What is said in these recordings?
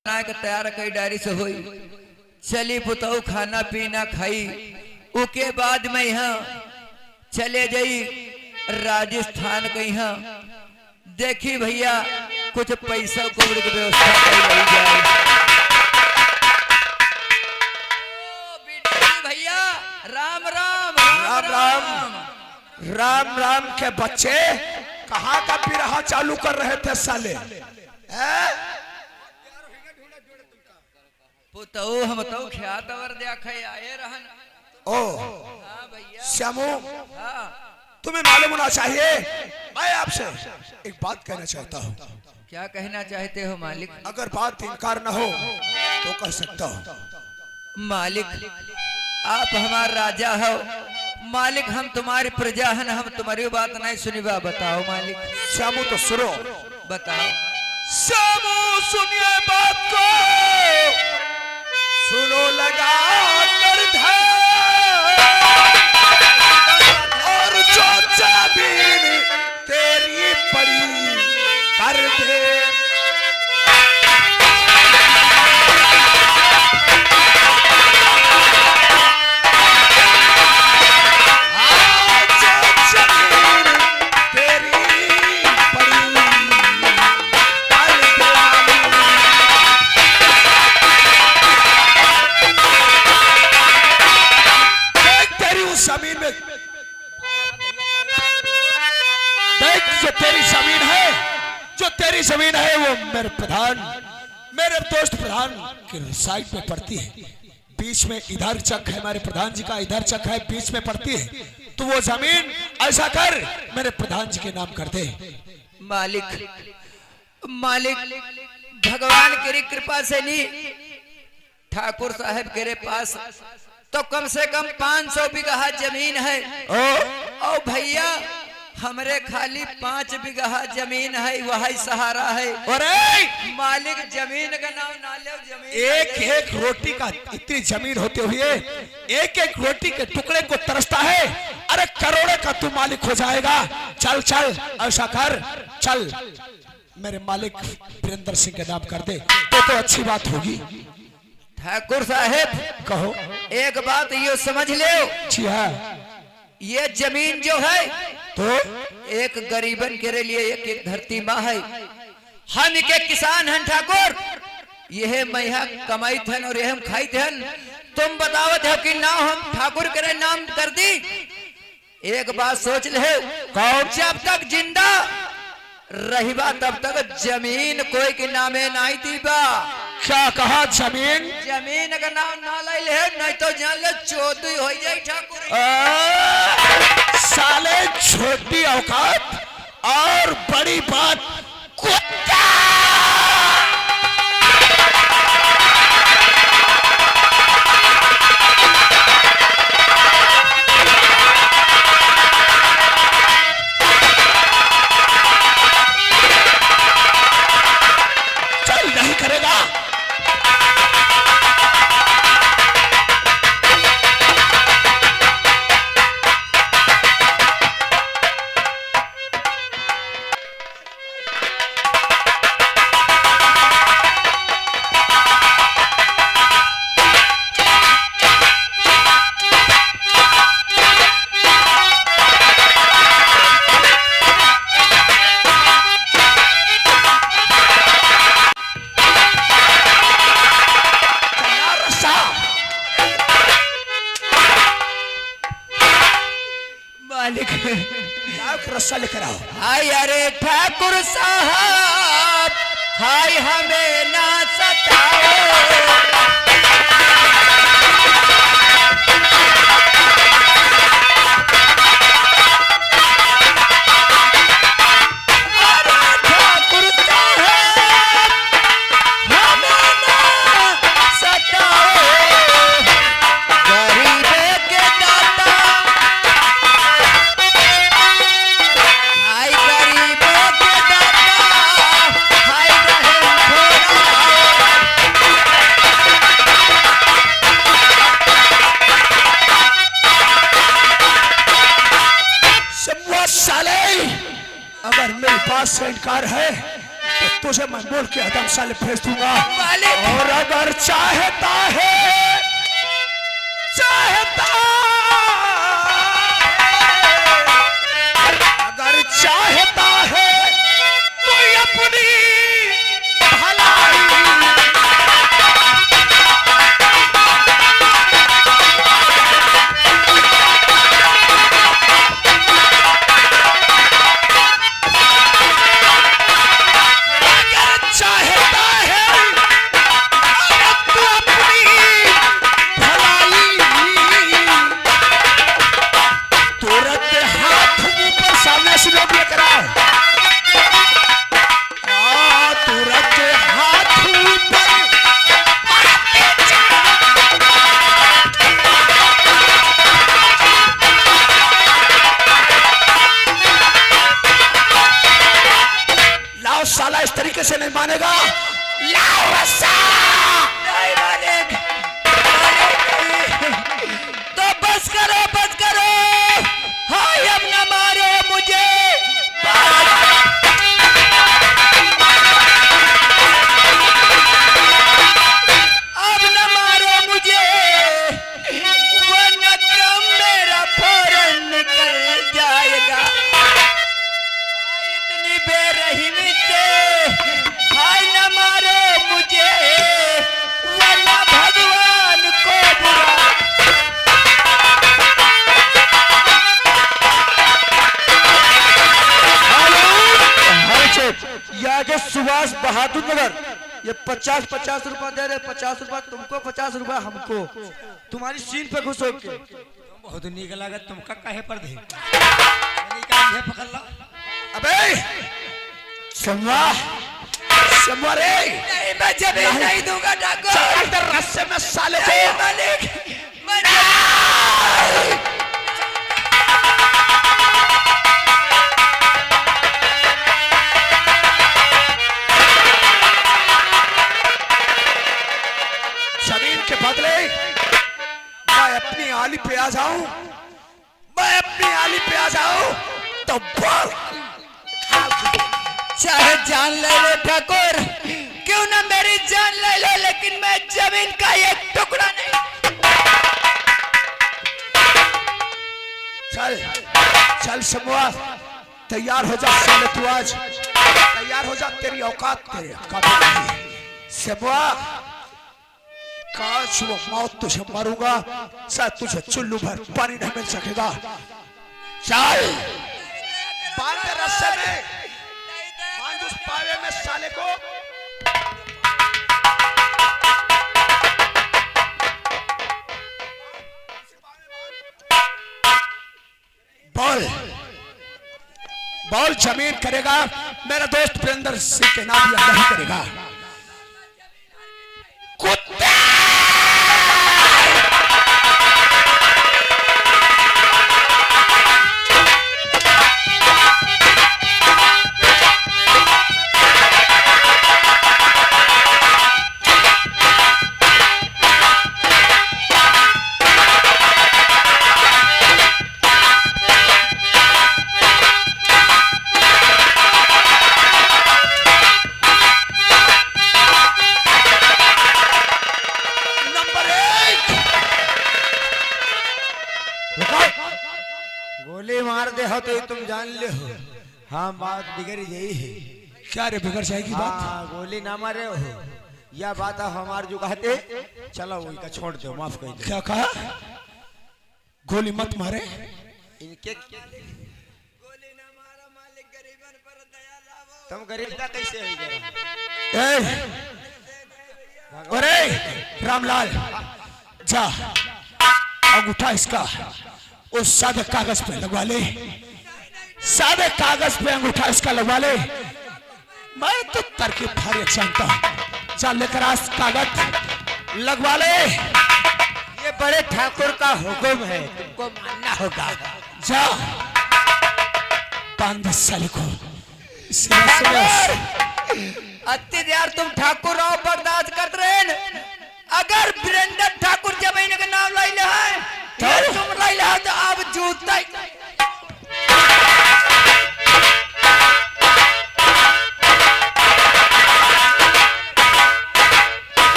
बना के तैयार कई डायरी से हुई चली पुतऊ खाना पीना खाई। उके बाद में यहाँ चले गई राजस्थान के यहाँ देखी भैया कुछ पैसा कोड़ की व्यवस्था कर जाए। भैया राम राम राम राम राम राम के बच्चे कहाँ का बिरहा चालू कर रहे थे साले? पुतऊ हम तो ख्यात वर देखे आए रहन। ओ हाँ भैया श्यामू, हाँ तुम्हें मालूम होना चाहिए, मैं आपसे एक बात कहना चाहता हूँ। क्या कहना चाहते हो मालिक? अगर बात इनकार न हो तो कह सकता हूँ। मालिक आप हमारा राजा हो, मालिक हम तुम्हारी प्रजा हैं, हम तुम्हारी बात नहीं सुनी बा। बताओ मालिक। श्यामू तो सुनो, बताओ। श्यामू सुनिए बात को, सुनो लगा कर ध्यान, और जो जमीन तेरी पड़ी कर दे। तेरी जमीन है वो मेरे दोस्त प्रधान के साइड में पड़ती है। बीच में इधर चक है, हमारे प्रधान जी का इधर चक है, बीच में पड़ती है। तो वो जमीन ऐसा कर मेरे प्रधान जी के नाम कर दे। मालिक मालिक भगवान की कृपा से नहीं, ठाकुर साहब के पास तो कम से कम 500 बीघा जमीन है। ओ भैया हमरे खाली 5 बीघा जमीन है, वही सहारा है। अरे मालिक जमीन का नाम ना ले, जमीन एक एक रोटी का इतनी जमीन होते हुए एक एक रोटी के टुकड़े को तरसता है। अरे करोड़ों का तू मालिक हो जाएगा। चल चल ऐसा कर, चल मेरे मालिक वीरेंद्र सिंह के नाम कर दे तो अच्छी बात होगी। ठाकुर साहब कहो। एक बात ये समझ ले, जी हाँ, ये जमीन जो है तो एक गरीबन के लिए एक धरती माँ है। हम के किसान हैं ठाकुर, यह मैया कमाई थन और यह हम खाई थन। तुम बतावत हो कि ना हम ठाकुर के नाम कर दी। एक बात सोच ले, जब तक जिंदा रहीबा तब तक जमीन कोई के नामे नहीं दीबा। क्या कहा? जमीन का नाम ना ले, नहीं तो जान ले चौधरी हो जाए ठाकुर। साले छोटी औकात और बड़ी बात कुत्ता। चल नहीं करेगा। रस्सा लेकर आओ। हाय अरे ठाकुर साहब, हाय हमें ना सताओ। अगर मेरे पास से इनकार है तो तुझे मैं बोल के हदम साले भेज दूंगा। मालिक। और अगर चाहता है अगर चाहता है कोई अपनी भलाई साला इस तरीके से नहीं मानेगा। लाओ रस्सा। नहीं मालिक, तो बस करो। हाय अब न मारो मुझे। अब न मारो मुझे, वरना दम मेरा फौरन निकल जाएगा। इतनी बेरहमी से हाय न मारो मुझे, वरना भगवान को बुरा। ये आगे सुभाष बहादुर नगर, ये 50 रुपया दे रहे, 50 रुपया तुमको, 50 रुपया हमको, तुम्हारी सीन पे घुस होके। बहुत नीक लागत तुमका काहे पर दे पकड़ लो। अबे समवा रे, नहीं मैं जमीन नहीं दूंगा ठाकुर। चल इधर रस्से में साले को। नहीं मालिक, जमीन के बदले मैं अपनी आली पे आ जाऊं, तो बोल। चाहे जान ले लो ठाकुर, क्यों ना मेरी जान ले लो, लेकिन मैं जमीन का एक टुकड़ा नहीं। चल समवा, तैयार हो जा साले, तू आज तैयार हो जा, तेरी औकात तेरे काबिल नहीं। समवा, काश वो मौत तुझे मारूंगा, शायद तुझे चुल्लू भर पानी नहीं मिल सकेगा। चल बांध रस्से में, बांध उस पावे में साले को। बोल जमीन करेगा, मेरा दोस्त प्रियंदर सिंह के नाम भी नहीं करेगा। कुत्ते गोली मार दे हो तो तुम जान ले हो। हाँ बात बिगड़ गई है। क्या रे बिगड़ जाएगी बात? हाँ गोली ना मारे हो, यह बात आप हमार जो कहते, चलो वही का छोड़ दो, माफ कर दो। क्या कहा? गोली मत मारे। इनके गोली ना मारा मालिक, गरीबन पर दया लाओ। तुम गरीब का कैसे हो गया? अरे रामलाल, जा अंगूठा इसका उस सादे कागज पे लगवा ले, सादे कागज पे अंगूठा इसका लगवा ले। मैं तो तरकीब भारी जानता हूं। चल लेकर आज कागज लगवा ले। ये बड़े ठाकुर का हुक्म है, तुमको मानना होगा। जा बांध साले को। अत्याचार तुम ठाकुर राव बर्दाश्त करते रहे। अगर वीरेंद्र ठाकुर जमीन का नाम लाई है तो तुम लाई तो अब जूता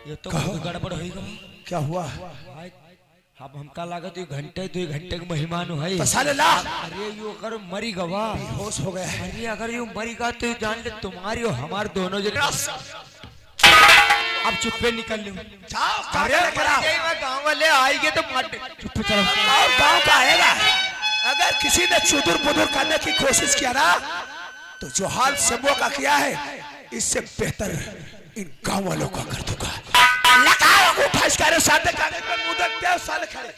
ये तो कहो। बहुत गड़बड़ होएगा। क्या हुआ? अब हमका लागत ये घंटे 2 घंटे के मेहमान है। तो साले ला। अरे यो अगर मरी गवा, होश हो गया है। अरे अगर यो मरी गा तो जान ले तुम्हारी और हमार दोनों जगह। अब चुप्पे निकल लूं। जाओ अरे गाँव वाले आएंगे तो मार दे। चुप्पे चलो। गांव का आएगा। अगर किसी ने चुदुर बुदुर करने की कोशिश किया ना, तो जो हाल सबों का किया है, इससे बेहतर इन गांव वालों का कर दूंगा। लगाओ अंगूठा इसका सादे कागज पे मुंह रखते हो साले खड़े।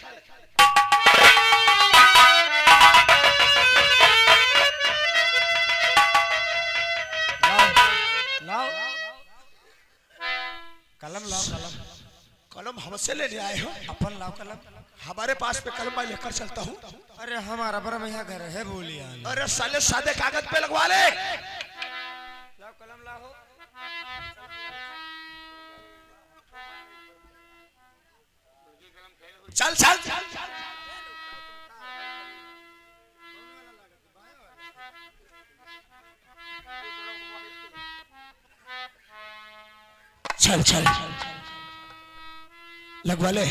लाओ कलम, लाओ कलम। कलम हमसे लेने आए हो? अपन लाओ कलम। हमारे पास पे कलम मैं लेकर चलता हूँ। अरे हमारा बड़ा यहाँ घर है बोलिया। अरे साले सादे कागज पे लगवा ले। लाओ कलम लाओ। चल चल चल चल लगवा ले।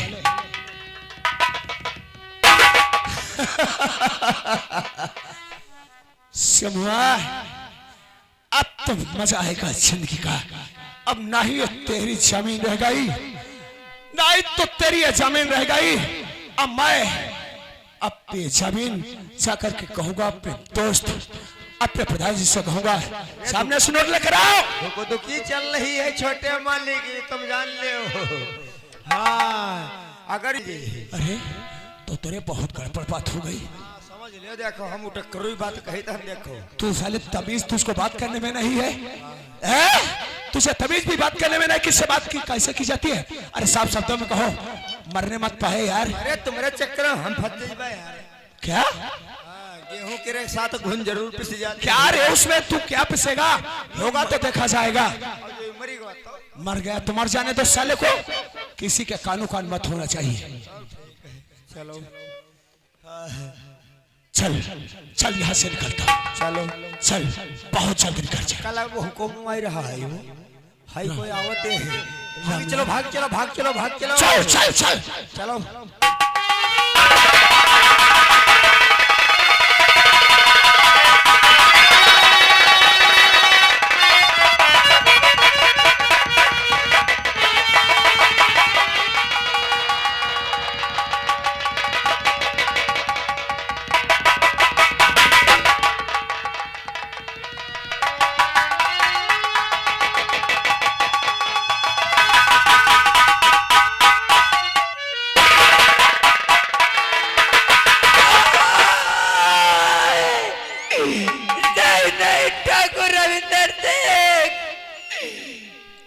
समूहा, अब तो मजा आएगा जिंदगी का। अब ना ही ये तेरी जमीन रह गई, ना ही तो तेरी ये जमीन रह गई। अब मैं अपनी जमीन जाकर के कहूंगा अपने दोस्त, अपने प्रधान जी से कहूंगा सामने से नोट लेकर आओ। देखो तो की चल रही है छोटे मालिक, तुम जान ले हो। हाँ अगर अरे तो तेरे बहुत गड़बड़ बात हो गई। समझ लियो। देखो हम उठक बात कही तो हम देखो। तू साले तमीज तुझको बात करने में नहीं है, तुझे तमीज भी बात करने में नहीं। किससे बात की कैसे की जाती है? अरे साफ शब्दों में कहो, मरने मत पाए यार। अरे तुम्हारे चक्कर में हम फंस जाए यार। क्या गेहूं के साथ घुन जरूर पिस जाती। क्या रे उसमें तू क्या पिसेगा? होगा तो देखा जाएगा। मरी गवा तो मर गया तो मर जाने दो साले को, किसी के कानों कान मत होना चाहिए। चलो चल चल यहाँ से निकलता हूं। चलो चल बहुत जल्द निकल जा। कल वो हुक्म आ रहा है वो हाई कोई आवते है। भाग चलो भाग चलो भाग चलो भाग चलो। चल चल चल चलो ठाकुर रविंदर सिंह,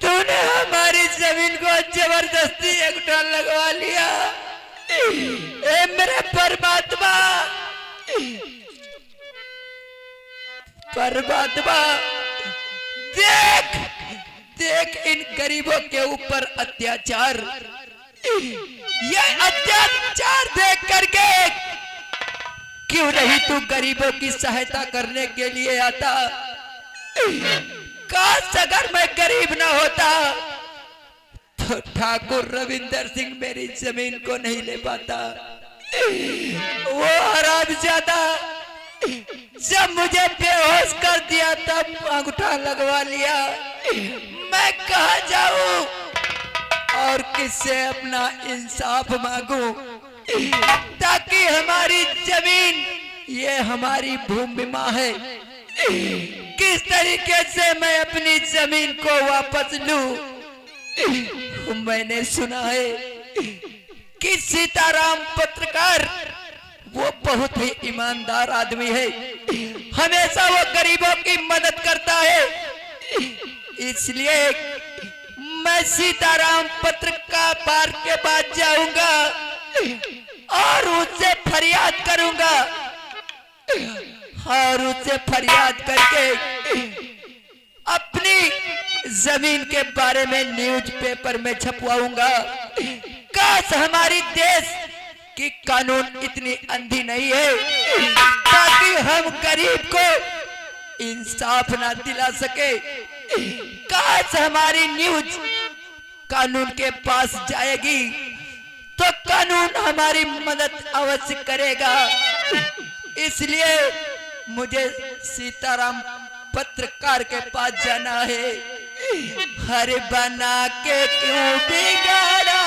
तूने हमारी जमीन को जबरदस्ती अंगूठा लगवा लिया। ए मेरे परमात्मा, परमात्मा देख देख इन गरीबों के ऊपर अत्याचार। ये अत्याचार देख करके क्यों नहीं तू गरीबों की सहायता करने के लिए आता? काश अगर मैं गरीब ना होता तो ठाकुर रविंदर सिंह मेरी जमीन को नहीं ले पाता। वो हरामजादा जब मुझे बेहोश कर दिया तब अंगूठा लगवा लिया। मैं कहाँ जाऊं और किससे अपना इंसाफ मांगू ताकि हमारी जमीन, ये हमारी भूमि माँ है, किस तरीके से मैं अपनी जमीन को वापस लूं? मैंने सुना है कि सीताराम पत्रकार वो बहुत ही ईमानदार आदमी है, हमेशा वो गरीबों की मदद करता है। इसलिए मैं सीताराम पत्रकार पार्क के बाद जाऊंगा और उससे फरियाद करूंगा और उससे फरियाद करके अपनी जमीन के बारे में न्यूज़पेपर में छपवाऊंगा। काश हमारी देश की कानून इतनी अंधी नहीं है ताकि हम गरीब को इंसाफ ना दिला सके। काश हमारी न्यूज कानून के पास जाएगी तो कानून हमारी मदद अवश्य करेगा। इसलिए मुझे सीताराम पत्रकार के पास जाना है। हर बना के क्यों बिगाड़ा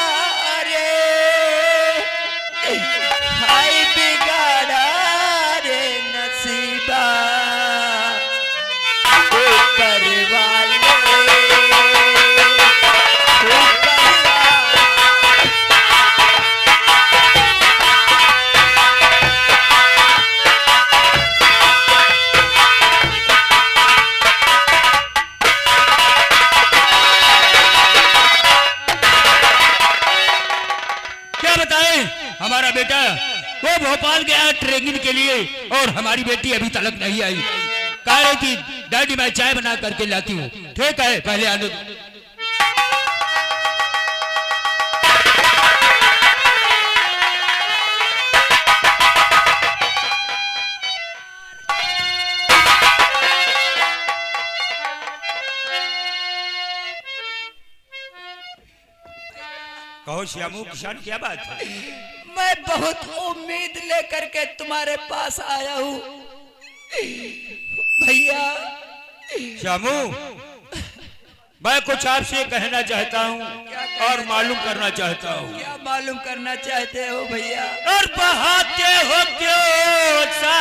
रे, हाय बिगाड़ा रे नसीबा, ऊपर वाले हमारा बेटा वो भोपाल गया ट्रेनिंग के लिए और हमारी बेटी अभी तक नहीं आई। कह रही थी डैडी मैं चाय बना करके लाती हूँ। ठीक है पहले आने दो। कहो श्यामू किसान क्या बात है? मैं बहुत उम्मीद लेकर के तुम्हारे पास आया हूँ भैया। श्यामू मैं कुछ आपसे कहना चाहता हूँ और मालूम करना चाहता हूँ। क्या मालूम करना चाहते हो भैया? और बहाते हो क्यों सा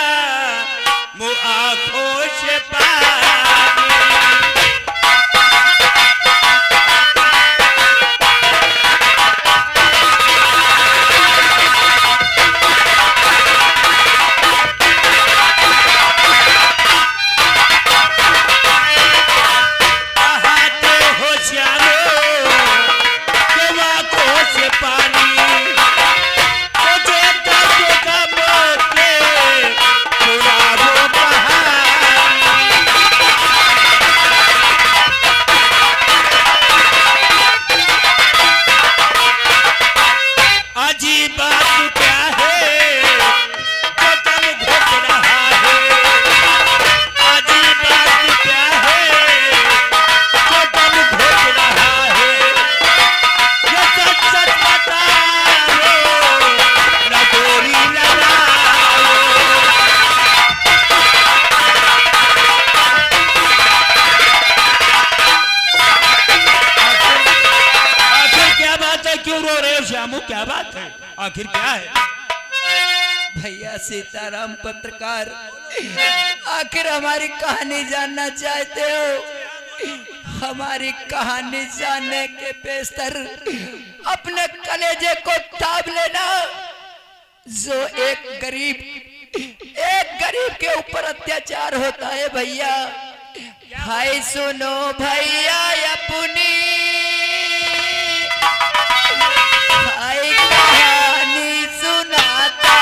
मुँह आँखों से पानी, क्या बात है? आखिर क्या है? भैया सीताराम पत्रकार, आखिर हमारी कहानी जानना चाहते हो? हमारी कहानी जानने के बेस्तर अपने कलेजे को ताब लेना। जो एक गरीब के ऊपर अत्याचार होता है भैया, हाय सुनो भैया अपनी कहानी सुनाता।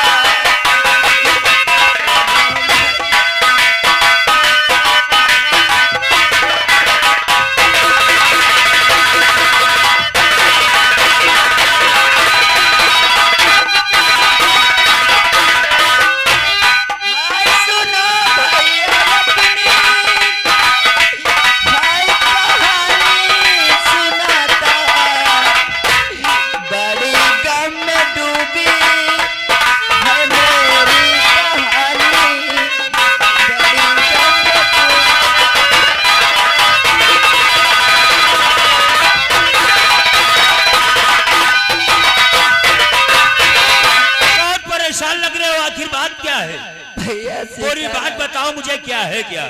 पूरी बात बताओ मुझे, क्या है क्या?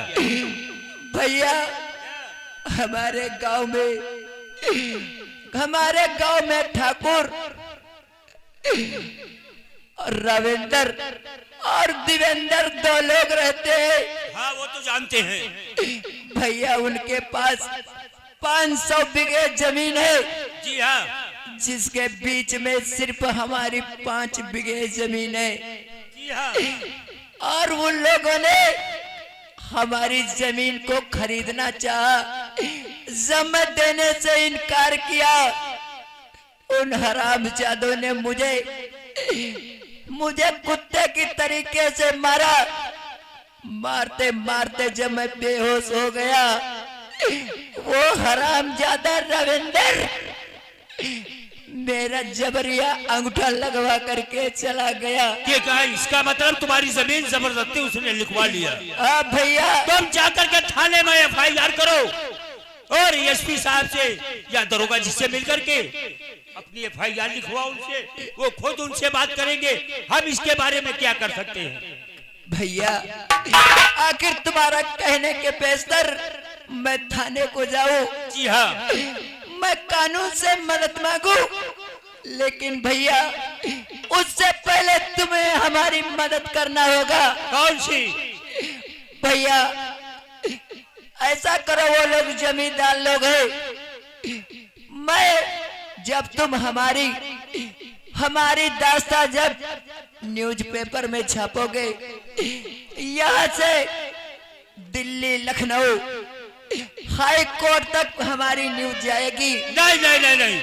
भैया हमारे गांव में ठाकुर रविंदर और दिवेंद्र दो लोग रहते हैं। हाँ वो तो जानते हैं भैया। उनके पास 500 बीघे जमीन है। जी हाँ। जिसके बीच में सिर्फ हमारी 5 बीघे जमीन है। जी हाँ। और उन लोगों ने हमारी जमीन को खरीदना चाहा, जमीन देने से इनकार किया। उन हरामजादों ने मुझे कुत्ते की तरीके से मारा। मारते मारते जब मैं बेहोश हो गया, वो हरामजादा रविंदर मेरा जबरिया अंगूठा लगवा करके चला गया। ये कहा, इसका मतलब तुम्हारी जमीन जबरदस्ती उसने लिखवा लिया। अब भैया तुम जाकर के थाने में FIR करो और एसपी साहब से या दरोगा जी से मिलकर के अपनी FIR लिखवाओ उनसे, वो खुद उनसे बात करेंगे। हम इसके बारे में क्या कर सकते हैं? भैया आखिर तुम्हारा कहने के बेस्तर मैं थाने को जाऊं? जी हाँ, मैं कानून से मदद मांगू, लेकिन भैया उससे पहले तुम्हें हमारी मदद करना होगा। कौन सी? भैया ऐसा करो, वो लोग जमींदार लोग हैं, मैं जब तुम हमारी दास्तां जब न्यूज़पेपर में छापोगे, यहाँ से दिल्ली, लखनऊ, हाई कोर्ट तक हमारी न्यूज जाएगी। नहीं नहीं नहीं नहीं,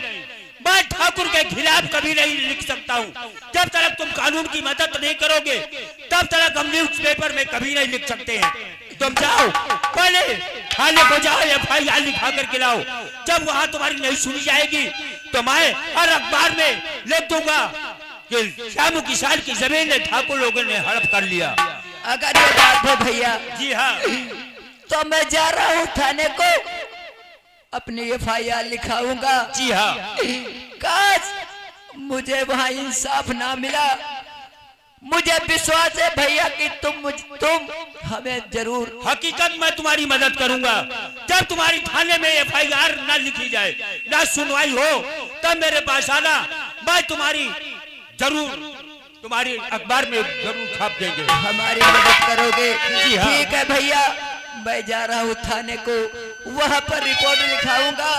मैं ठाकुर के खिलाफ कभी नहीं लिख सकता हूँ। जब तक तुम कानून की मदद नहीं करोगे तब तक हम न्यूज़पेपर में कभी नहीं लिख सकते हैं। तुम जाओ, पहले थाने को जाओ, FIR लिखा करके लाओ। जब वहाँ तुम्हारी नहीं सुनी जाएगी तो मैं हर अखबार में लिख दूंगा कि श्यामू किसान की जमीन ने ठाकुर लोगों ने हड़प कर लिया। अगर ये बात है भैया, जी हाँ, तो मैं जा रहा हूँ थाने को, अपनी FIR लिखाऊंगा। जी हाँ, काश मुझे वहाँ इंसाफ ना मिला। मुझे विश्वास है भैया कि तुम हमें जरूर। हकीकत में तुम्हारी मदद करूंगा। जब तुम्हारी थाने में FIR ना लिखी जाए, ना सुनवाई हो, तब मेरे पास आना, मैं तुम्हारी अखबार में जरूर छाप देंगे। हमारी मदद करोगे? जी हाँ। ठीक है भैया, मैं जा रहा हूँ थाने को, वहाँ पर रिपोर्ट लिखाऊंगा।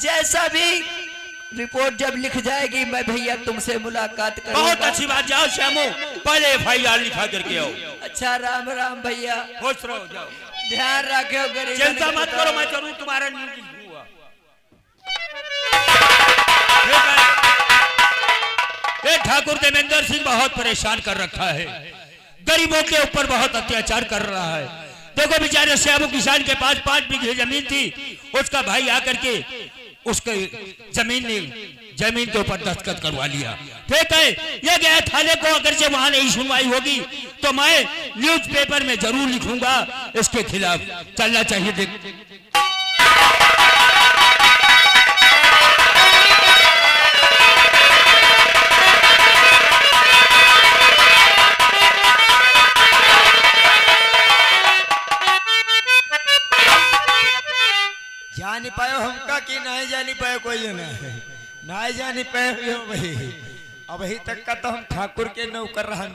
जैसा भी रिपोर्ट जब लिख जाएगी मैं भैया तुमसे मुलाकात करूंगा। बहुत अच्छी बात, जाओ श्यामू, पहले FIR लिखा करके आओ। अच्छा, राम राम भैया, खुश रहो, जाओ, ध्यान रखो, गरीब चिंता मत करो, मैं जरूर तुम्हारा न्यूज़ लिखूंगा। ये ठाकुर देवेंद्र सिंह बहुत परेशान कर रखा है, गरीबों के ऊपर बहुत अत्याचार कर रहा है। देखो बेचारे श्यामू किसान के पास 5 बीघे जमीन थी, उसका भाई आकर के उसके जमीन के ऊपर दस्तखत करवा लिया। ठीक है, ये गया थाने को, अगर से वहां नहीं सुनवाई होगी तो मैं न्यूज़पेपर में जरूर लिखूंगा इसके खिलाफ। चलना चाहिए। देख जानी पायो हमका कि नहीं जानी पायो, कोई नहीं जानी पायो भाई। अब ही तक का तो हम ठाकुर के नौकर रहन।